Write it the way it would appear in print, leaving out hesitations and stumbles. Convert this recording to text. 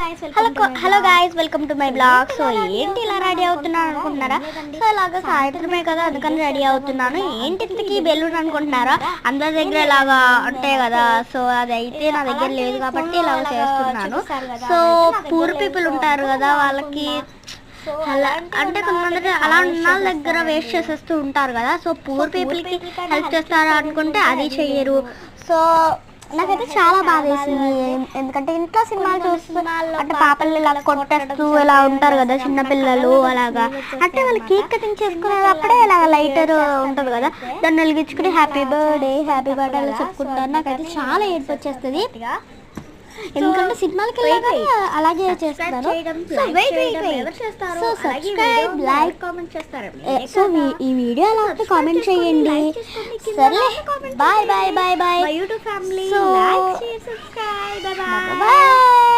Hello guys, welcome to my blog. So ఏంటి ఇలా ready అవుతున్నాను అనుకుంటున్నారా? సో ఇలాగా సాయంత్రమే కదా, అందుకని రెడీ అవుతున్నాను. ఏంటి ఇంతకీ బెలూన్ అనుకుంటున్నారా? అందరి దగ్గర ఇలాగా ఉంటాయి కదా, సో అదైతే నా దగ్గర లేదు కాబట్టి ఇలాగ చేస్తున్నాను. సో పూర్ పీపుల్ ఉంటారు కదా, వాళ్ళకి అలా అంటే కొంతమంది అలా ఉన్న దగ్గర వేస్ట్ చేసేస్తూ ఉంటారు కదా. సో పూర్ పీపుల్కి హెల్ప్ చేస్తారా అనుకుంటే అది చెయ్యరు. సో నాకైతే చాలా బాధ వేసింది, ఎందుకంటే ఇంట్లో సినిమాలు చూస్తూ అంటే పాపలు ఇలా కొట్టేస్తూ ఇలా ఉంటారు కదా చిన్నపిల్లలు, అలాగా అంటే వాళ్ళు కేక్ కటింగ్ చేసుకునేటప్పుడే ఇలా లైటర్ ఉంటుంది కదా, దాన్ని వెలిగించుకుని హ్యాపీ బర్త్డే అలా చెప్పుకుంటారు. నాకైతే చాలా ఏడుపు వచ్చేస్తుంది, ఎందుకంటే సినిమాలకి వెళ్ళగానే అలాగే చేస్తారు. సో సబ్స్క్రైబ్, లైక్, కామెంట్ చేస్తారు. సో ఈ వీడియో ఎలా ఉంటే కామెంట్ చేయండి. సరే, bye bye bye bye. YouTube family, like, share, subscribe. Bye bye.